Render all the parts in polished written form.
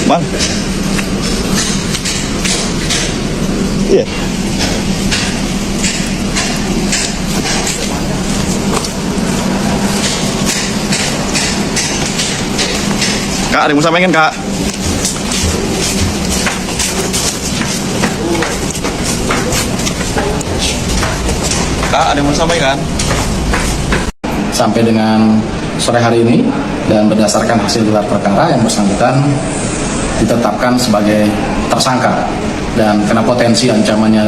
Bang. Iya. Kak, ada yang mau sampaikan, Kak? Kak, ada yang mau sampaikan? Sampai dengan sore hari ini dan berdasarkan hasil gelar perkara yang bersangkutan ditetapkan sebagai tersangka dan kena potensi ancamannya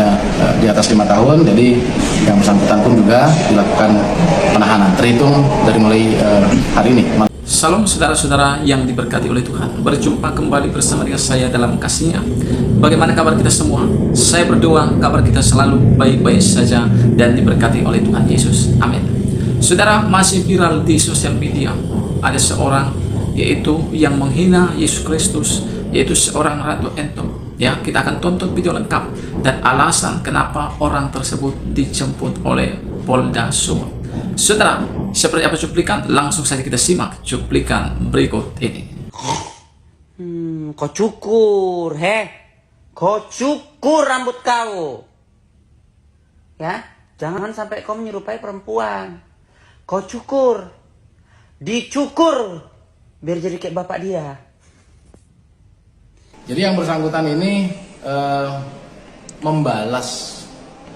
di atas 5 tahun, jadi yang bersangkutan pun juga dilakukan penahanan terhitung dari mulai hari ini. Salam saudara-saudara yang diberkati oleh Tuhan. Berjumpa kembali bersama dengan saya dalam kasih-Nya. Bagaimana kabar kita semua? Saya berdoa kabar kita selalu baik-baik saja dan diberkati oleh Tuhan Yesus. Amin. Saudara, masih viral di sosial media ada seorang yaitu yang menghina Yesus Kristus, yaitu seorang Ratu Entok. Ya, kita akan tonton video lengkap dan alasan kenapa orang tersebut dijemput oleh Polda Sumut. Saudara, seperti apa cuplikan? Langsung saja kita simak cuplikan berikut ini. Kau cukur, kau cukur rambut kau. Ya, jangan sampai kau menyerupai perempuan. Kau cukur, dicukur, biar jadi kayak bapak dia. Jadi yang bersangkutan ini membalas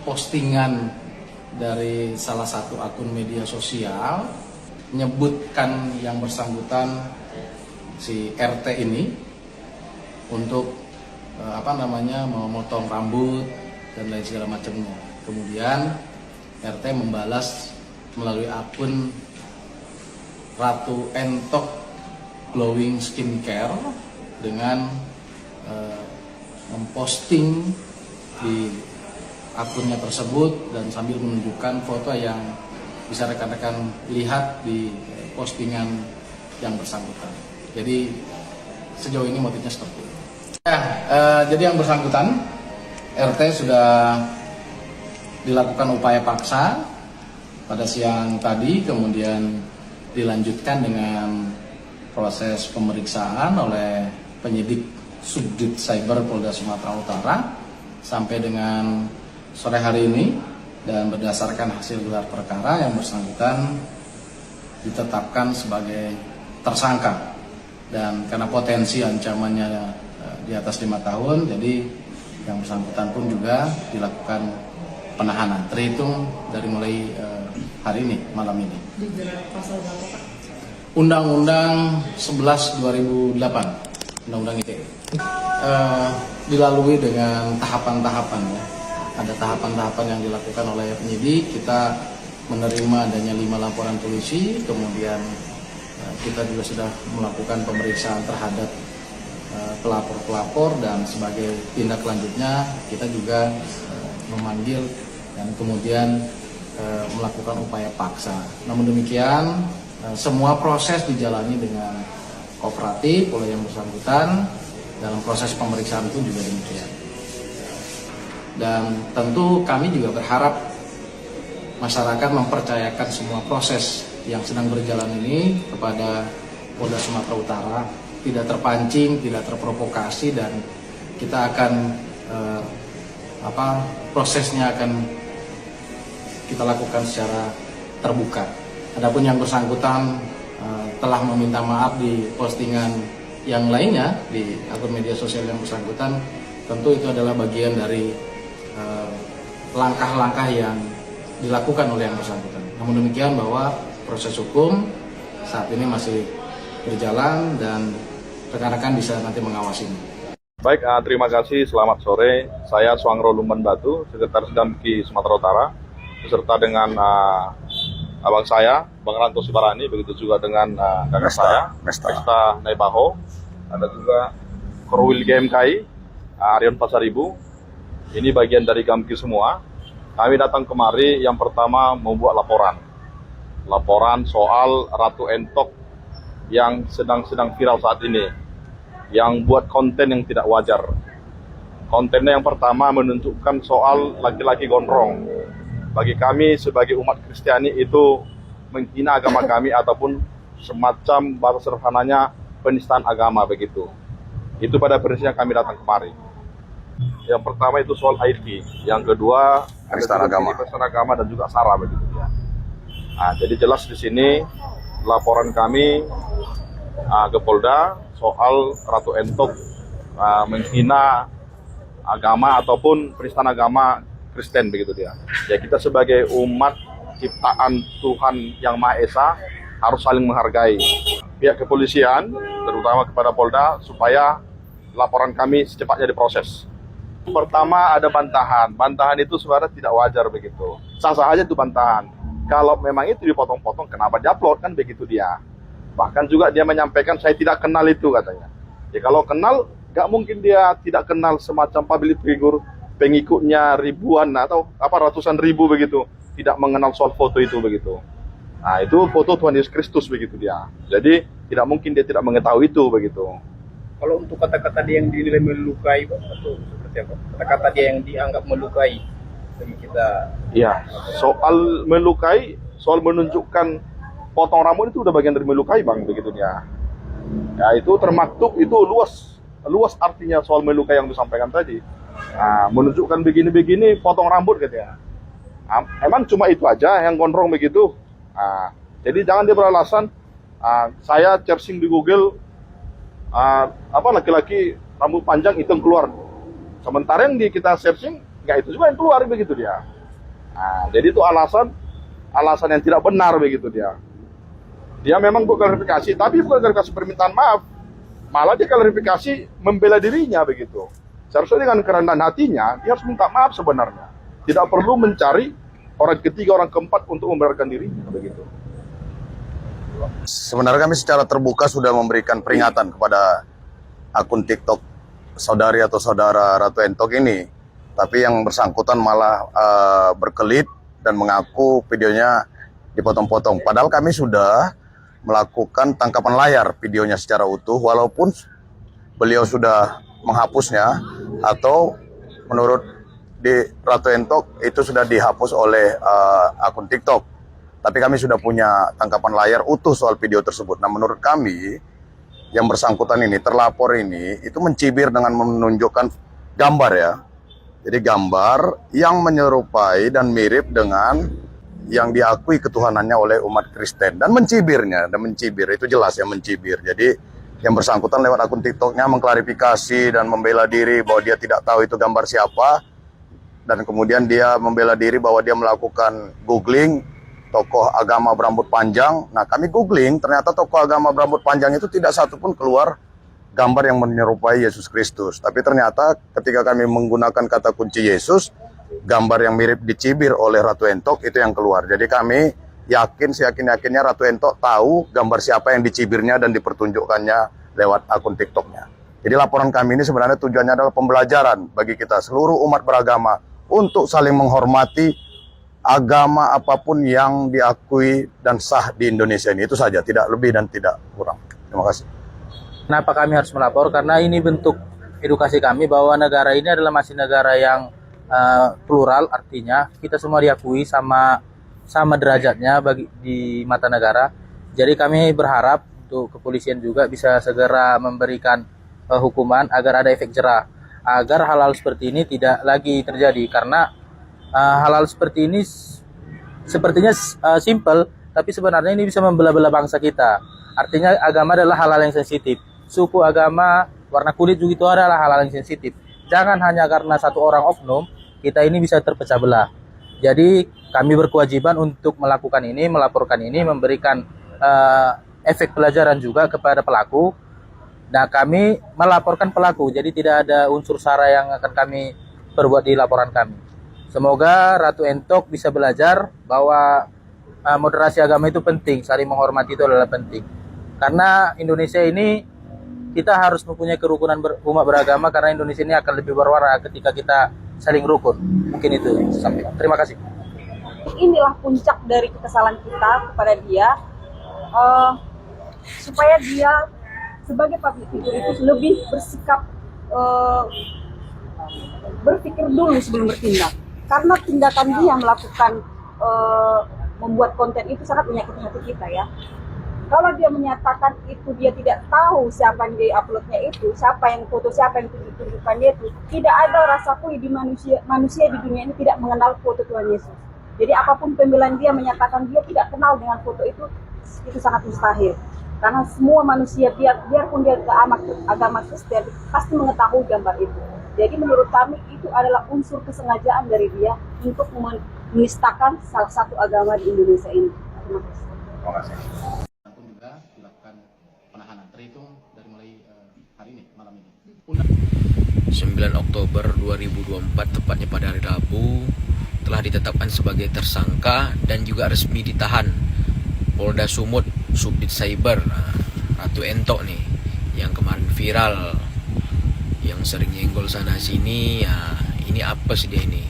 postingan dari salah satu akun media sosial, menyebutkan yang bersangkutan si RT ini untuk memotong rambut dan lain segala macamnya. Kemudian RT membalas melalui akun Ratu Entok Glowing Skincare dengan memposting di akunnya tersebut dan sambil menunjukkan foto yang bisa rekan-rekan lihat di postingan yang bersangkutan. Jadi sejauh ini motifnya seperti itu. Jadi yang bersangkutan RT sudah dilakukan upaya paksa pada siang tadi, kemudian dilanjutkan dengan proses pemeriksaan oleh penyidik Subdit Cyber Polda Sumatera Utara sampai dengan sore hari ini, dan berdasarkan hasil gelar perkara yang bersangkutan ditetapkan sebagai tersangka dan karena potensi ancamannya di atas 5 tahun, jadi yang bersangkutan pun juga dilakukan penahanan terhitung dari mulai hari ini, malam ini. Pasal berapa, Pak? Undang-Undang 11 2008, Undang-Undang ITE. Dilalui dengan tahapan-tahapan ya. Ada tahapan-tahapan yang dilakukan oleh penyidik. Kita menerima adanya 5 laporan polisi, kemudian kita juga sudah melakukan pemeriksaan terhadap pelapor-pelapor, dan sebagai tindak lanjutnya kita juga memanggil dan kemudian melakukan upaya paksa. Namun demikian semua proses dijalani dengan kooperatif oleh yang bersangkutan. Dalam proses pemeriksaan pun juga demikian. Dan tentu kami juga berharap masyarakat mempercayakan semua proses yang sedang berjalan ini kepada Polda Sumatera Utara, tidak terpancing, tidak terprovokasi, dan kita akan prosesnya akan kita lakukan secara terbuka. Adapun yang bersangkutan telah meminta maaf di postingan yang lainnya di akun media sosial yang bersangkutan, tentu itu adalah bagian dari langkah-langkah yang dilakukan oleh yang bersangkutan. Namun demikian bahwa proses hukum saat ini masih berjalan dan rekan-rekan bisa nanti mengawasinya. Baik, terima kasih. Selamat sore. Saya Suangro Lumban Batu, Sekretaris Damki Sumatera Utara, beserta dengan abang saya, Bang Ranto Sibarani, begitu juga dengan kakak saya, Mesta Naibaho, ada juga Korwil GMKI, Arion Pasaribu. Ini bagian dari Gamki semua. Kami datang kemari yang pertama membuat laporan soal Ratu Entok yang sedang viral saat ini, yang buat konten yang tidak wajar. Kontennya yang pertama menunjukkan soal laki-laki gondrong. Bagi kami sebagai umat Kristiani itu menghina agama kami ataupun semacam bahasa sederhananya penistaan agama begitu. Itu pada prinsipnya kami datang kemari. Yang pertama itu soal IT, yang kedua Penistaan agama. penistaan agama dan juga SARA begitu ya. Nah, jadi jelas di sini laporan kami ke Polda soal Ratu Entok menghina agama ataupun penistaan agama Kristen begitu dia. Ya kita sebagai umat ciptaan Tuhan yang Maha Esa harus saling menghargai. Pihak kepolisian terutama kepada Polda supaya laporan kami secepatnya diproses. Pertama ada bantahan. Bantahan itu sebenarnya tidak wajar begitu. Sah-sah aja itu bantahan. Kalau memang itu dipotong-potong, kenapa diupload kan begitu dia. Bahkan juga dia menyampaikan saya tidak kenal itu katanya. Ya kalau kenal, nggak mungkin dia tidak kenal semacam public figure pengikutnya ribuan atau ratusan ribu begitu tidak mengenal soal foto itu begitu. Nah itu foto Tuhan Yesus Kristus begitu dia. Jadi tidak mungkin dia tidak mengetahui itu begitu. Kalau untuk kata-kata dia yang dinilai melukai, Pak, atau seperti apa? Kata-kata dia yang dianggap melukai bagi kita. Iya, soal melukai, soal menunjukkan potong rambut itu udah bagian dari melukai, Bang, begitu dia. Ya itu termaktub, itu luas artinya soal melukai yang disampaikan tadi. Nah, menunjukkan begini-begini, potong rambut katanya. Nah, emang cuma itu aja yang gondrong begitu. Nah, jadi jangan dia beralasan saya searching di Google laki-laki rambut panjang itu yang keluar. Sementara yang kita searching nggak itu juga yang keluar begitu dia. Nah, jadi itu alasan yang tidak benar begitu dia. Dia memang buat klarifikasi, tapi bukan klarifikasi permintaan maaf. Malah dia klarifikasi membela dirinya begitu. Seharusnya dengan kerendahan hatinya, dia harus minta maaf sebenarnya. Tidak perlu mencari orang ketiga, orang keempat untuk membenarkan dirinya begitu. Sebenarnya kami secara terbuka sudah memberikan peringatan kepada akun TikTok saudari atau saudara Ratu Entok ini. Tapi yang bersangkutan malah berkelit dan mengaku videonya dipotong-potong. Padahal kami sudah melakukan tangkapan layar videonya secara utuh, walaupun beliau sudah menghapusnya atau menurut di Ratu Entok itu sudah dihapus oleh akun TikTok. Tapi kami sudah punya tangkapan layar utuh soal video tersebut. Nah menurut kami yang bersangkutan ini, terlapor ini, itu mencibir dengan menunjukkan gambar ya. Jadi gambar yang menyerupai dan mirip dengan yang diakui ketuhanannya oleh umat Kristen. Dan mencibir, itu jelas ya mencibir. Jadi yang bersangkutan lewat akun TikToknya mengklarifikasi dan membela diri bahwa dia tidak tahu itu gambar siapa. Dan kemudian dia membela diri bahwa dia melakukan googling tokoh agama berambut panjang. Nah kami googling, ternyata tokoh agama berambut panjang itu tidak satupun keluar gambar yang menyerupai Yesus Kristus. Tapi ternyata ketika kami menggunakan kata kunci Yesus, gambar yang mirip dicibir oleh Ratu Entok itu yang keluar. Jadi kami yakin, seyakin-yakinnya Ratu Entok tahu gambar siapa yang dicibirnya dan dipertunjukkannya lewat akun TikToknya. Jadi laporan kami ini sebenarnya tujuannya adalah pembelajaran bagi kita seluruh umat beragama untuk saling menghormati agama apapun yang diakui dan sah di Indonesia ini. Itu saja, tidak lebih dan tidak kurang. Terima kasih. Kenapa kami harus melapor? Karena ini bentuk edukasi kami bahwa negara ini adalah masih negara yang plural, artinya kita semua diakui sama derajatnya di mata negara. Jadi kami berharap untuk kepolisian juga bisa segera memberikan hukuman agar ada efek jerah, agar hal-hal seperti ini tidak lagi terjadi. Karena hal-hal seperti ini sepertinya simple, tapi sebenarnya ini bisa membelah-belah bangsa kita. Artinya agama adalah hal-hal yang sensitif. Suku, agama, warna kulit juga itu adalah hal-hal yang sensitif. Jangan hanya karena satu orang oknum, kita ini bisa terpecah belah. Jadi kami berkewajiban untuk melakukan ini, melaporkan ini, memberikan efek pelajaran juga kepada pelaku. Nah kami melaporkan pelaku, jadi tidak ada unsur SARA yang akan kami perbuat di laporan kami. Semoga Ratu Entok bisa belajar bahwa moderasi agama itu penting, saling menghormati itu adalah penting. Karena Indonesia ini kita harus mempunyai kerukunan umat beragama, karena Indonesia ini akan lebih berwarna ketika kita saling rukun. Mungkin itu sampai. Terima kasih. Inilah puncak dari kekesalan kita kepada dia, supaya dia sebagai public figure itu lebih bersikap, berpikir dulu sebelum bertindak. Karena tindakan dia melakukan membuat konten itu sangat menyakiti hati kita ya. Kalau dia menyatakan itu dia tidak tahu siapa yang di-uploadnya itu, siapa yang ditunjukkannya itu, tidak ada rasa pun di manusia di dunia ini tidak mengenal foto Tuhan Yesus. Jadi apapun pembelaan dia menyatakan dia tidak kenal dengan foto itu sangat mustahil. Karena semua manusia biarpun dia ke agama Kristen pasti mengetahui gambar itu. Jadi menurut kami itu adalah unsur kesengajaan dari dia untuk menistakan salah satu agama di Indonesia ini. Terima kasih. Terima kasih. pun juga dilakukan penahanan terhitung dari mulai hari ini, malam ini. 9 Oktober 2024 tepatnya pada hari Rabu telah ditetapkan sebagai tersangka dan juga resmi ditahan Polda Sumut Subdit Cyber Ratu Entok nih yang kemarin viral, yang sering nyenggol sana sini. Ya, ini apa sih dia ini?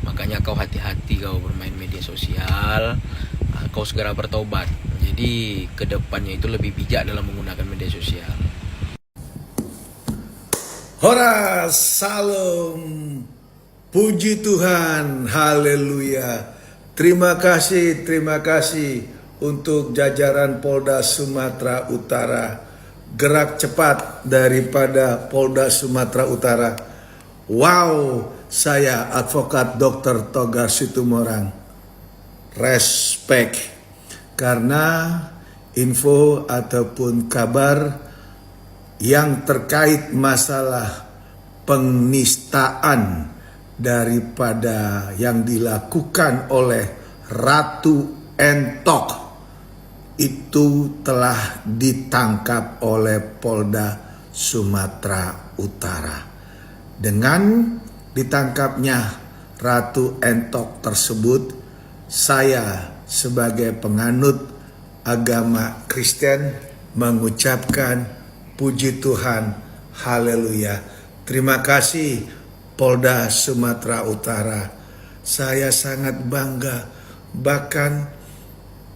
Makanya kau hati-hati kau bermain media sosial, kau segera bertobat. Jadi kedepannya itu lebih bijak dalam menggunakan media sosial. Hora, salam, puji Tuhan, haleluya. Terima kasih untuk jajaran Polda Sumatera Utara. Gerak cepat daripada Polda Sumatera Utara. Wow, saya Advokat Dr. Togar Situmorang. Respect. Karena info ataupun kabar yang terkait masalah penistaan daripada yang dilakukan oleh Ratu Entok itu telah ditangkap oleh Polda Sumatera Utara. Dengan ditangkapnya Ratu Entok tersebut, saya sebagai penganut agama Kristen mengucapkan puji Tuhan, haleluya. Terima kasih Polda Sumatera Utara. Saya sangat bangga, bahkan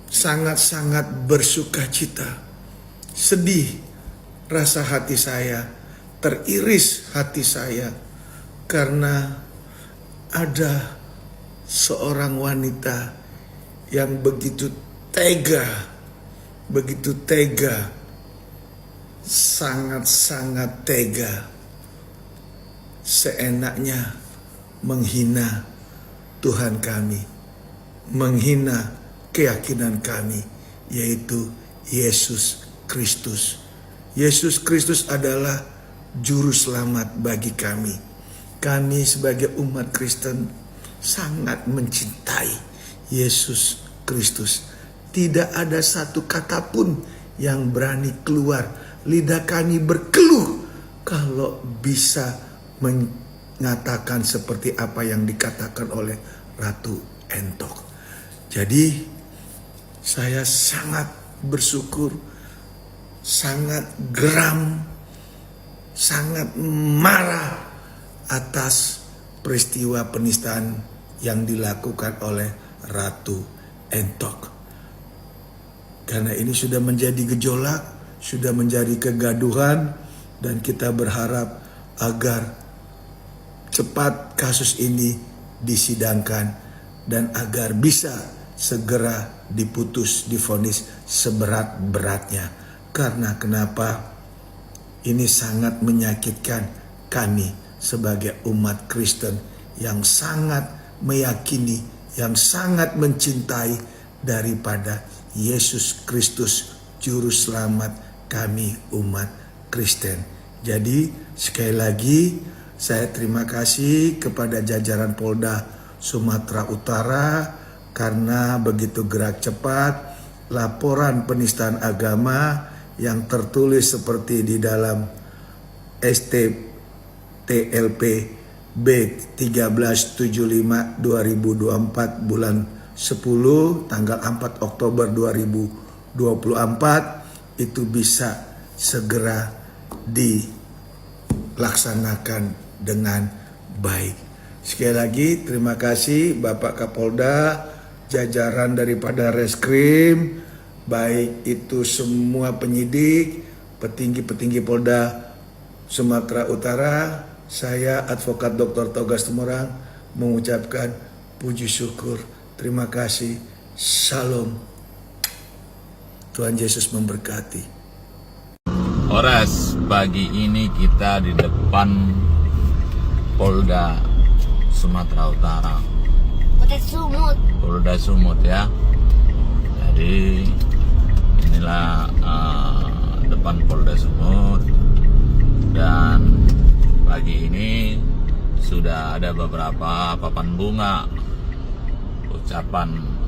sangat-sangat bersuka cita. Sedih rasa hati saya, teriris hati saya karena ada seorang wanita yang begitu tega, sangat-sangat tega, seenaknya menghina Tuhan kami, menghina keyakinan kami, yaitu Yesus Kristus. Yesus Kristus adalah juru selamat bagi kami. Kami sebagai umat Kristen sangat mencintai Yesus Kristus. Tidak ada satu kata pun yang berani keluar. Lidah kami berkeluh kalau bisa mengatakan seperti apa yang dikatakan oleh Ratu Entok. Jadi saya sangat bersyukur, sangat geram, sangat marah atas peristiwa penistaan yang dilakukan oleh Ratu Entok. Karena ini sudah menjadi gejolak, sudah menjadi kegaduhan, dan kita berharap agar cepat kasus ini disidangkan dan agar bisa segera diputus, divonis seberat-beratnya. Karena kenapa? Ini sangat menyakitkan kami sebagai umat Kristen yang sangat meyakini, yang sangat mencintai daripada Yesus Kristus juru selamat kami umat Kristen. Jadi sekali lagi saya terima kasih kepada jajaran Polda Sumatera Utara karena begitu gerak cepat laporan penistaan agama yang tertulis seperti di dalam STTLP B1375 2024 bulan 10 tanggal 4 Oktober 2024 itu bisa segera dilaksanakan dengan baik. Sekali lagi terima kasih Bapak Kapolda, jajaran daripada Reskrim, baik itu semua penyidik, petinggi-petinggi Polda Sumatera Utara. Saya Advokat Dr. Togar Situmorang mengucapkan puji syukur. Terima kasih. Shalom. Tuhan Yesus memberkati. Horas, pagi ini kita di depan Polda Sumatera Utara. Polda Sumut ya. Jadi inilah depan Polda Sumut, dan pagi ini sudah ada beberapa papan bunga ucapan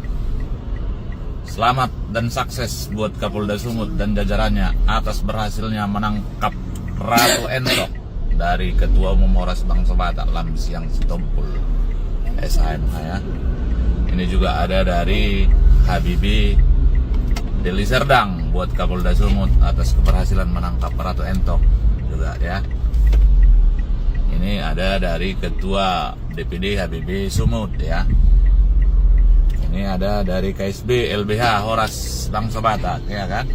selamat dan sukses buat Kapolda Sumut dan jajarannya atas berhasilnya menangkap Ratu Entok dari Ketua Umum Ormas Bangsa Batak Lamsiang Sitompul SHMH ya. Ini juga ada dari Habibi Deli Serdang buat Kapolda Sumut atas keberhasilan menangkap Ratu Entok juga ya. Ini ada dari Ketua DPD Habibi Sumut ya. Ini ada dari KSB LBH Horas Bangsa Batak ya kan.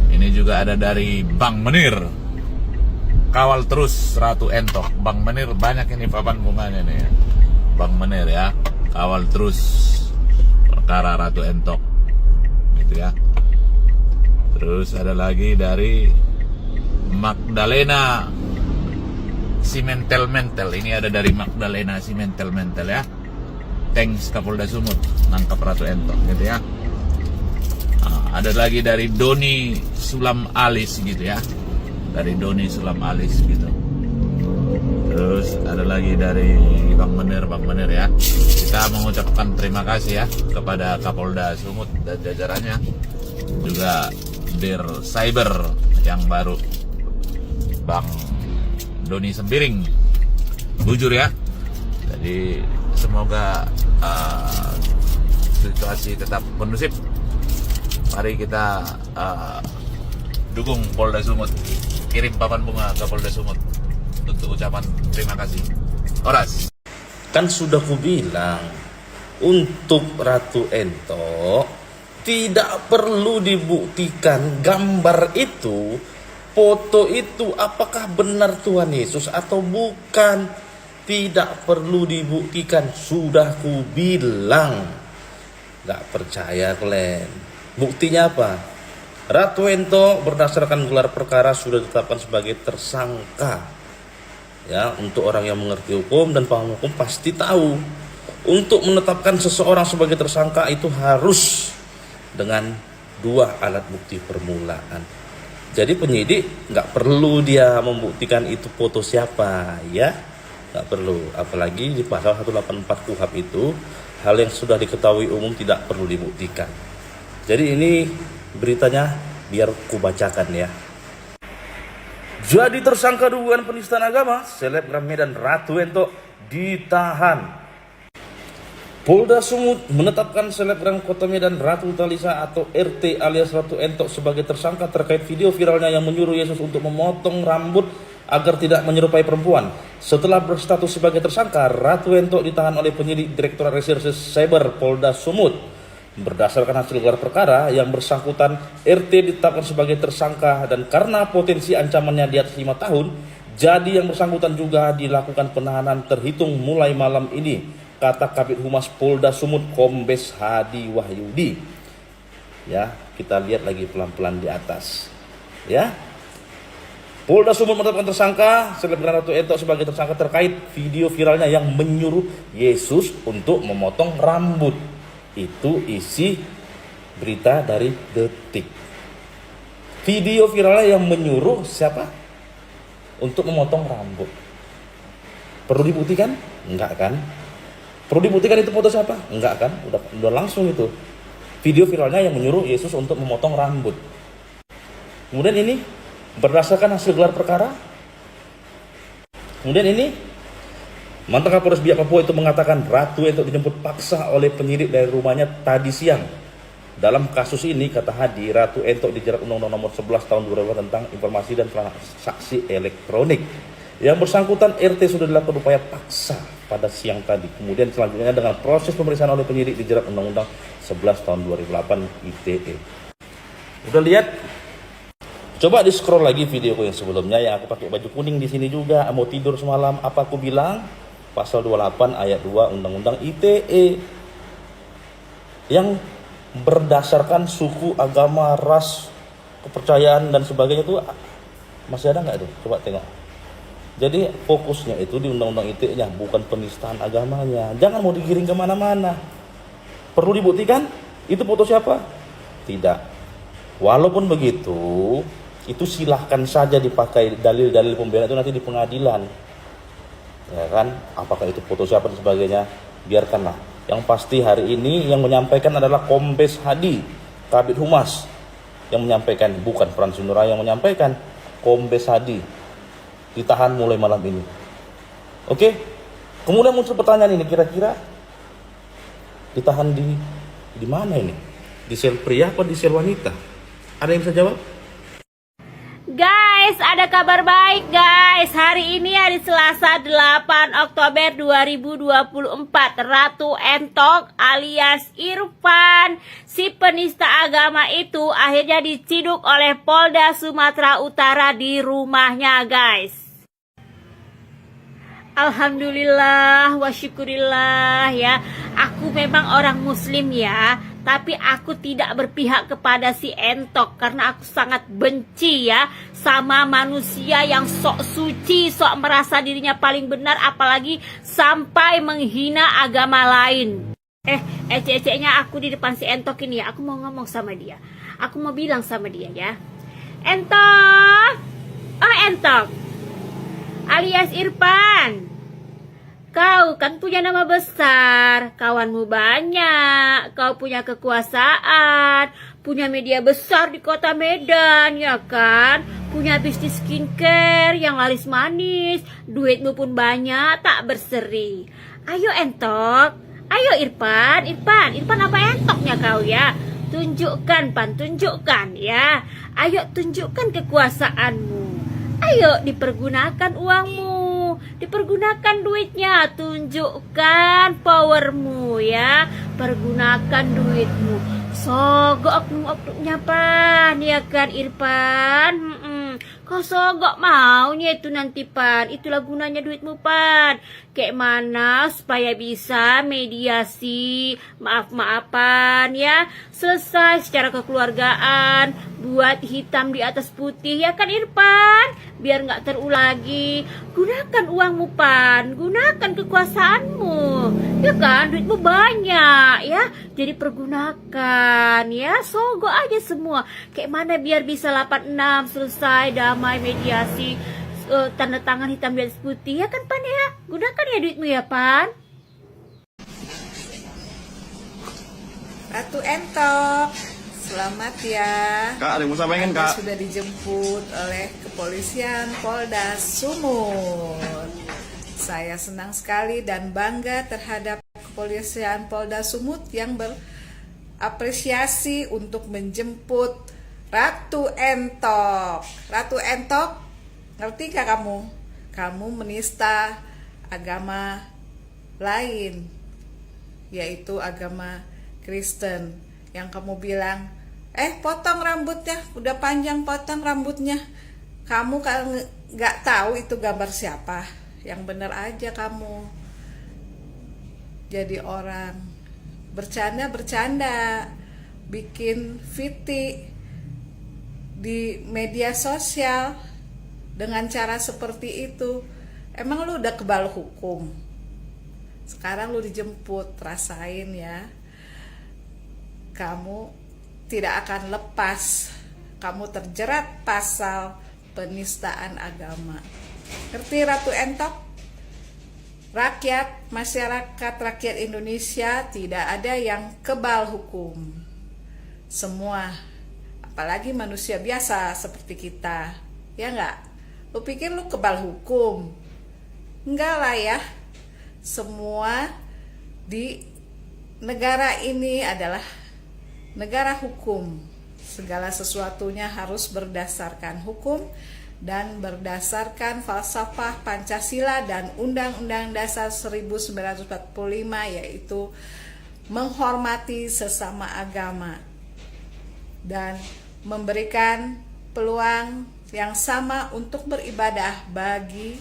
Ini juga ada dari Bang Menir, kawal terus Ratu Entok. Bang Menir banyak ini papan bunganya nih ya. Bang Menir ya, kawal terus perkara Ratu Entok gitu ya. Terus ada lagi dari Magdalena Simentel-Mentel. Ini ada dari Magdalena Simentel-Mentel ya. Thanks Kapolda Sumut nangkap Ratu Entok gitu ya. Ada lagi dari Doni Sulam Alis gitu ya. Dari Doni Sulam Alis gitu. Terus ada lagi dari Bang Menir ya. Kita mengucapkan terima kasih ya kepada Kapolda Sumut dan jajarannya. Juga Dir Cyber yang baru, Bang Doni Sembiring. Bujur ya. Jadi semoga situasi tetap kondusif. Mari kita dukung Polda Sumut. Kirim papan bunga ke Polda Sumut untuk ucapan terima kasih. Horas. Kan sudah kubilang, untuk Ratu Entok tidak perlu dibuktikan gambar itu, foto itu apakah benar Tuhan Yesus atau bukan. Tidak perlu dibuktikan, sudah kubilang. Gak percaya kalian. Buktinya apa? Ratu Entok berdasarkan gelar perkara sudah ditetapkan sebagai tersangka. Ya, untuk orang yang mengerti hukum dan paham hukum pasti tahu. Untuk menetapkan seseorang sebagai tersangka itu harus dengan 2 alat bukti permulaan. Jadi penyidik gak perlu dia membuktikan itu foto siapa ya. Tidak perlu, apalagi di pasal 184 KUHP itu hal yang sudah diketahui umum tidak perlu dibuktikan. Jadi ini beritanya biar kubacakan ya. Jadi tersangka dugaan penistaan agama, selebgram Medan Ratu Entok ditahan. Polda Sumut menetapkan selebgram Kota Medan Ratu Talisa atau RT alias Ratu Entok sebagai tersangka terkait video viralnya yang menyuruh Yesus untuk memotong rambut agar tidak menyerupai perempuan. Setelah berstatus sebagai tersangka, Ratu Entok ditahan oleh penyidik Direktorat Reserse Cyber Polda Sumut. Berdasarkan hasil gelar perkara, yang bersangkutan RT ditetapkan sebagai tersangka dan karena potensi ancamannya di atas 5 tahun, jadi yang bersangkutan juga dilakukan penahanan terhitung mulai malam ini, kata Kabid Humas Polda Sumut Kombes Hadi Wahyudi. Ya, kita lihat lagi pelan-pelan di atas. Ya. Polda Sumut menetapkan tersangka selebgram Ratu Entok sebagai tersangka terkait video viralnya yang menyuruh Yesus untuk memotong rambut. Itu isi berita dari Detik. Video viralnya yang menyuruh siapa? Untuk memotong rambut. Perlu dibuktikan? Enggak kan? Perlu dibuktikan itu foto siapa? Enggak kan? Udah langsung itu. Video viralnya yang menyuruh Yesus untuk memotong rambut. Kemudian ini berdasarkan hasil gelar perkara. Kemudian ini mantan Kapolres Biak Papua itu mengatakan Ratu Entok dijemput paksa oleh penyidik dari rumahnya tadi siang. Dalam kasus ini, kata Hadi, Ratu Entok dijerat Undang-Undang Nomor 11 Tahun 2000 tentang Informasi dan Transaksi Elektronik. Yang bersangkutan RT sudah dilakukan upaya paksa pada siang tadi. Kemudian selanjutnya dengan proses pemeriksaan oleh penyidik dijerat Undang-Undang 11 Tahun 2008 ITE. Udah lihat? Coba di scroll lagi videoku yang sebelumnya yang aku pakai baju kuning di sini juga, mau tidur semalam. Apa aku bilang? Pasal 28 ayat 2 Undang-Undang ITE. Yang berdasarkan suku, agama, ras, kepercayaan dan sebagainya itu masih ada nggak tuh? Coba tengok. Jadi fokusnya itu di undang-undang ITE-nya, bukan penistaan agamanya. Jangan mau digiring kemana-mana. Perlu dibuktikan itu foto siapa? Tidak. Walaupun begitu, itu silahkan saja dipakai dalil-dalil pembelaan itu nanti di pengadilan. Ya kan? Apakah itu foto siapa dan sebagainya? Biarkanlah. Yang pasti hari ini yang menyampaikan adalah Kombes Hadi, Kabid Humas yang menyampaikan, bukan Frans Nura yang menyampaikan. Kombes Hadi ditahan mulai malam ini. Oke? Kemudian muncul pertanyaan ini, kira-kira ditahan di mana ini? Di sel pria apa di sel wanita? Ada yang bisa jawab? Guys, ada kabar baik guys. Hari ini hari Selasa 8 Oktober 2024, Ratu Entok alias Irfan, si penista agama itu akhirnya diciduk oleh Polda Sumatera Utara di rumahnya guys. Alhamdulillah wa syukurillah ya. Aku memang orang muslim ya, tapi aku tidak berpihak kepada si Entok karena aku sangat benci ya sama manusia yang sok suci, sok merasa dirinya paling benar, apalagi sampai menghina agama lain. Ecek-eceknya aku di depan si Entok ini ya, aku mau ngomong sama dia. Aku mau bilang sama dia ya. Entok! Oh Entok! Alias Irfan, kau kan punya nama besar, kawanmu banyak, kau punya kekuasaan, punya media besar di kota Medan, ya kan? Punya bisnis skincare yang laris manis, duitmu pun banyak, tak berseri. Ayo Entok, ayo Irfan apa Entoknya kau ya? Tunjukkan Pan, tunjukkan ya. Ayo tunjukkan kekuasaanmu. Ayo dipergunakan uangmu, dipergunakan duitnya, tunjukkan powermu ya, pergunakan duitmu. Sogok oknum-oknumnya Pan, ya kan Irfan? Kau sogok maunya itu nanti Pan, itulah gunanya duitmu Pan. Kayak mana supaya bisa mediasi, maaf-maafan ya, selesai secara kekeluargaan, buat hitam di atas putih ya kan Irfan, biar nggak terulang lagi. Gunakan uangmu Pan, gunakan kekuasaanmu, ya kan, duitmu banyak ya, jadi pergunakan ya, sogok aja semua. Kayak mana biar bisa 86 selesai, damai, mediasi, tanda tangan hitam di atas putih ya kan Pan ya. Gunakan ya duitmu ya Pan. Ratu Entok, selamat ya. Kak, ada yang mau sampaikan Kak? Sudah dijemput oleh kepolisian Polda Sumut. Saya senang sekali dan bangga terhadap kepolisian Polda Sumut yang berapresiasi untuk menjemput Ratu Entok. Ratu Entok, ngerti gak kamu? Kamu menista agama lain, yaitu agama Kristen. Yang kamu bilang, potong rambutnya, udah panjang potong rambutnya. Kamu kalau nggak tahu itu gambar siapa, yang bener aja kamu. Jadi orang bercanda-bercanda, bikin fitty di media sosial dengan cara seperti itu. Emang lu udah kebal hukum? Sekarang lu dijemput, rasain ya. Kamu tidak akan lepas. Kamu terjerat pasal penistaan agama. Ngerti Ratu Entok? Rakyat, masyarakat, rakyat Indonesia tidak ada yang kebal hukum. Semua, apalagi manusia biasa seperti kita. Ya enggak? Lu pikir lu kebal hukum? Enggak lah ya. Semua di negara ini adalah negara hukum. Segala sesuatunya harus berdasarkan hukum dan berdasarkan falsafah Pancasila dan Undang-Undang Dasar 1945, yaitu menghormati sesama agama dan memberikan peluang yang sama untuk beribadah bagi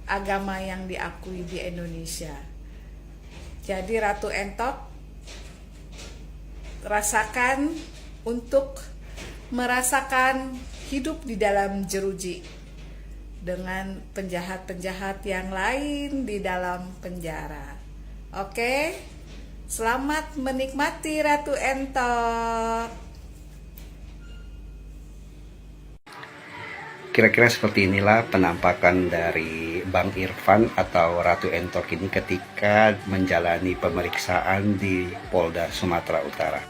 agama yang diakui di Indonesia. Jadi Ratu Entok, rasakan untuk merasakan hidup di dalam jeruji dengan penjahat-penjahat yang lain di dalam penjara. Oke, selamat menikmati Ratu Entok. Kira-kira seperti inilah penampakan dari Bang Irfan atau Ratu Entok ini ketika menjalani pemeriksaan di Polda Sumatera Utara.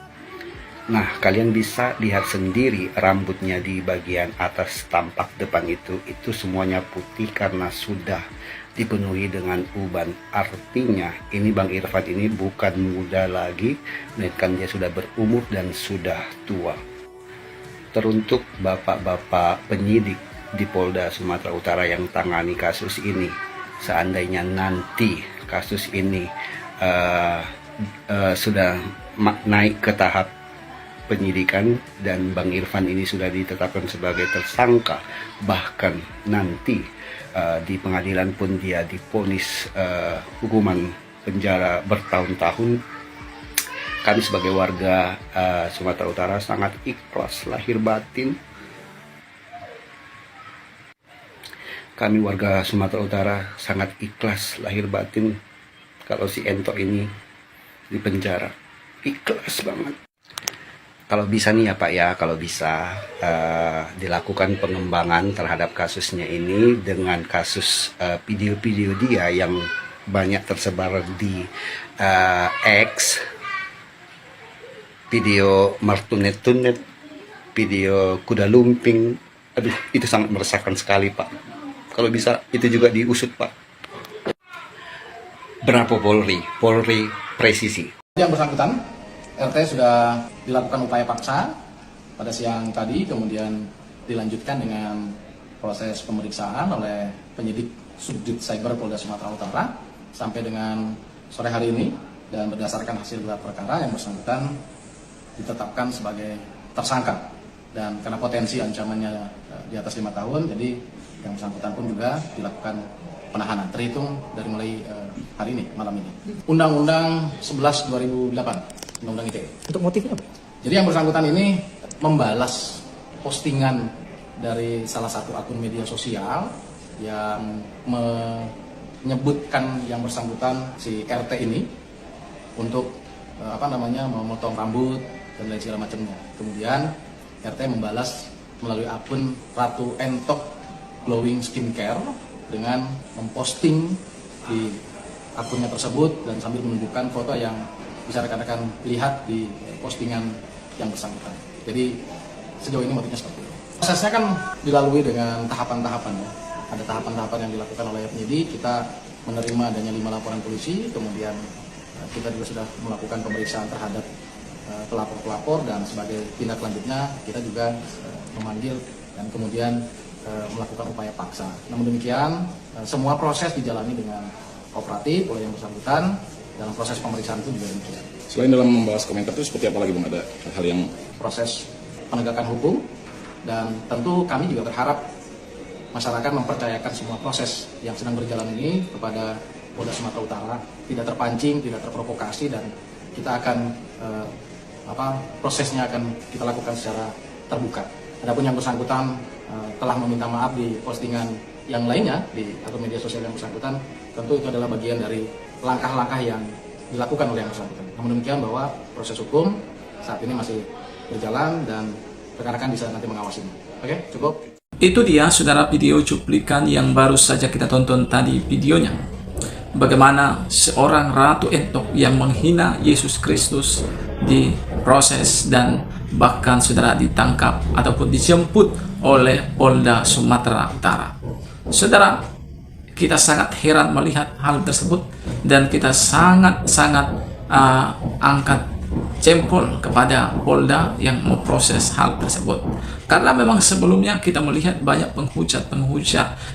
Nah, kalian bisa lihat sendiri rambutnya di bagian atas tampak depan itu semuanya putih karena sudah dipenuhi dengan uban. Artinya ini Bang Irfan ini bukan muda lagi, melainkan dia sudah berumur dan sudah tua. Teruntuk bapak-bapak penyidik di Polda Sumatera Utara yang tangani kasus ini, seandainya nanti kasus ini sudah naik ke tahap penyidikan dan Bang Irfan ini sudah ditetapkan sebagai tersangka, bahkan nanti di pengadilan pun dia divonis hukuman penjara bertahun-tahun, kami sebagai warga Sumatera Utara sangat ikhlas lahir batin. Kami warga Sumatera Utara sangat ikhlas lahir batin kalau si Entok ini di penjara. Ikhlas banget. Kalau bisa nih ya Pak ya, kalau bisa dilakukan pengembangan terhadap kasusnya ini dengan kasus video-video dia yang banyak tersebar di X, video martunet-tunet, video kuda lumping. Aduh, itu sangat meresahkan sekali Pak. Kalau bisa itu juga diusut Pak. Berapa Polri presisi. Yang bersangkutan, RT sudah dilakukan upaya paksa pada siang tadi, kemudian dilanjutkan dengan proses pemeriksaan oleh penyidik Subdit Cyber Polda Sumatera Utara sampai dengan sore hari ini, dan berdasarkan hasil gelar perkara yang bersangkutan ditetapkan sebagai tersangka, dan karena potensi ancamannya di atas 5 tahun, jadi yang bersangkutan pun juga dilakukan penahanan terhitung dari mulai hari ini, malam ini. Undang-Undang 11 2008, Undang-Undang ITE. Untuk motifnya apa? Jadi yang bersangkutan ini membalas postingan dari salah satu akun media sosial yang menyebutkan yang bersangkutan si RT ini untuk memotong rambut dan lain segala macamnya. Kemudian RT membalas melalui akun Ratu Entok Glowing Skincare dengan memposting di akunnya tersebut dan sambil menunjukkan foto yang bisa rekan-rekan lihat di postingan yang bersangkutan. Jadi sejauh ini motifnya seperti itu. Prosesnya kan dilalui dengan tahapan-tahapan ya. Ada tahapan-tahapan yang dilakukan oleh penyidik. Kita menerima adanya 5 laporan polisi, kemudian kita juga sudah melakukan pemeriksaan terhadap pelapor-pelapor, dan sebagai tindak lanjutnya kita juga memanggil dan kemudian melakukan upaya paksa. Namun demikian, semua proses dijalani dengan kooperatif oleh yang bersangkutan. Dalam proses pemeriksaan itu juga demikian. Selain dalam membahas komentar itu seperti apa lagi Bang? Ada hal yang proses penegakan hukum, dan tentu kami juga berharap masyarakat mempercayakan semua proses yang sedang berjalan ini kepada Polda Sumatera Utara, tidak terpancing, tidak terprovokasi, dan kita akan prosesnya akan kita lakukan secara terbuka. Adapun yang bersangkutan telah meminta maaf di postingan yang lainnya di akun media sosial yang bersangkutan, tentu itu adalah bagian dari langkah-langkah yang dilakukan oleh yang bersangkutan. Namun demikian bahwa proses hukum saat ini masih berjalan dan rekan-rekan bisa nanti mengawasinya. Oke, cukup. Itu dia saudara video cuplikan yang baru saja kita tonton tadi videonya. Bagaimana seorang Ratu Entok yang menghina Yesus Kristus diproses dan bahkan saudara ditangkap ataupun dijemput oleh Polda Sumatera Utara. Saudara, kita sangat heran melihat hal tersebut dan kita sangat angkat jempol kepada Polda yang memproses hal tersebut. Karena memang sebelumnya kita melihat banyak penghujat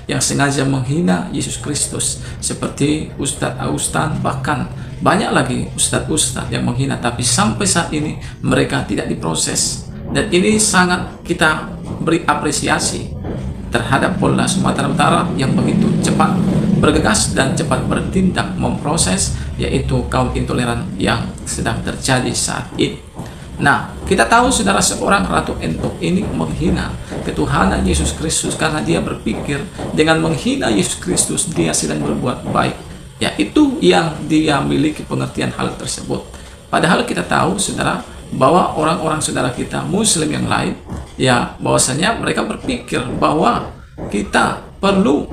yang sengaja menghina Yesus Kristus, seperti ustadz, bahkan banyak lagi ustadz yang menghina, tapi sampai saat ini mereka tidak diproses. Dan ini sangat kita beri apresiasi terhadap Polda Sumatera Utara yang begitu cepat bergegas dan cepat bertindak memproses, yaitu kaum intoleran yang sedang terjadi saat ini. Nah, kita tahu saudara, seorang Ratu Entok ini menghina ketuhanan Yesus Kristus karena dia berpikir dengan menghina Yesus Kristus dia sedang berbuat baik. Ya, itu yang dia miliki pengertian hal tersebut. Padahal kita tahu saudara bahwa orang-orang saudara kita Muslim yang lain, ya bahwasanya mereka berpikir bahwa kita perlu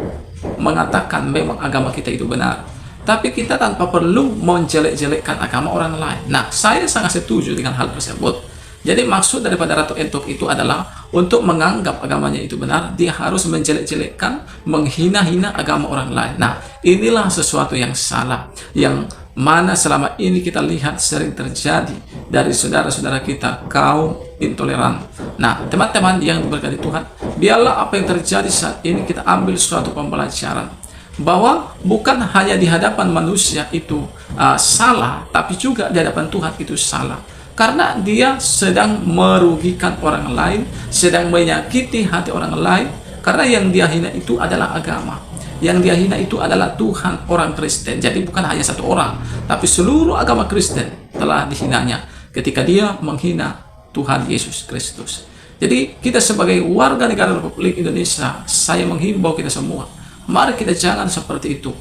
mengatakan memang agama kita itu benar, tapi kita tanpa perlu menjelek-jelekkan agama orang lain. Nah, saya sangat setuju dengan hal tersebut. Jadi maksud daripada Ratu Entok itu adalah untuk menganggap agamanya itu benar, dia harus menjelek-jelekkan, menghina-hina agama orang lain. Nah, inilah sesuatu yang salah, yang mana selama ini kita lihat sering terjadi dari saudara-saudara kita kaum intoleran. Nah, teman-teman yang diberkati Tuhan, biarlah apa yang terjadi saat ini kita ambil suatu pembelajaran bahwa bukan hanya di hadapan manusia itu salah, tapi juga di hadapan Tuhan itu salah. Karena dia sedang merugikan orang lain, sedang menyakiti hati orang lain. Karena yang dia hina itu adalah agama, yang dia hina itu adalah Tuhan orang Kristen. Jadi bukan hanya satu orang, tapi seluruh agama Kristen telah dihinanya ketika dia menghina Tuhan Yesus Kristus. Jadi kita sebagai warga negara Republik Indonesia, saya menghimbau kita semua, mari kita jangan seperti itu.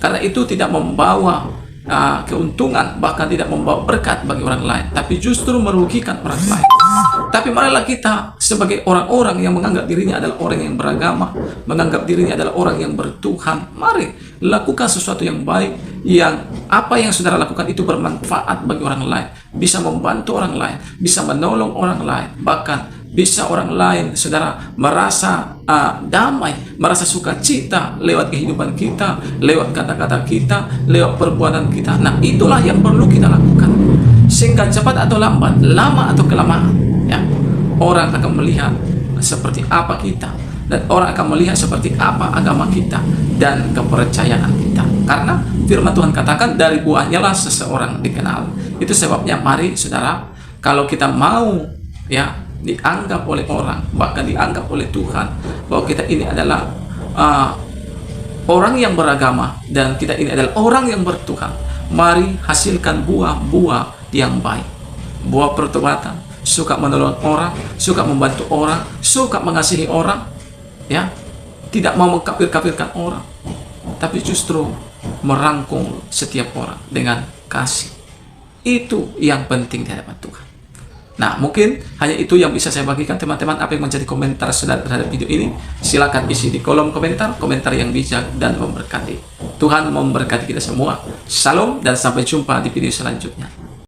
Karena itu tidak membawa keuntungan, bahkan tidak membawa berkat bagi orang lain, tapi justru merugikan orang lain. Tapi marilah kita sebagai orang-orang yang menganggap dirinya adalah orang yang beragama, menganggap dirinya adalah orang yang bertuhan, mari lakukan sesuatu yang baik, yang apa yang saudara lakukan itu bermanfaat bagi orang lain, bisa membantu orang lain, bisa menolong orang lain, bahkan bisa orang lain saudara merasa damai, merasa sukacita lewat kehidupan kita, lewat kata-kata kita, lewat perbuatan kita. Nah, itulah yang perlu kita lakukan, sehingga cepat atau lambat, lama atau kelamaan, ya, orang akan melihat seperti apa kita, dan orang akan melihat seperti apa agama kita dan kepercayaan kita. Karena firman Tuhan katakan dari buahnya lah seseorang dikenal. Itu sebabnya mari saudara, kalau kita mau ya dianggap oleh orang, bahkan dianggap oleh Tuhan bahwa kita ini adalah orang yang beragama dan kita ini adalah orang yang bertuhan, mari hasilkan buah-buah yang baik, buah pertobatan, suka menolong orang, suka membantu orang, suka mengasihi orang, ya, tidak mau mengkafir-kafirkan orang, tapi justru merangkul setiap orang dengan kasih. Itu yang penting di hadapan Tuhan. Nah, mungkin hanya itu yang bisa saya bagikan teman-teman. Apa yang menjadi komentar saudara terhadap video ini, silakan isi di kolom komentar, komentar yang bijak dan memberkati. Tuhan memberkati kita semua. Shalom dan sampai jumpa di video selanjutnya.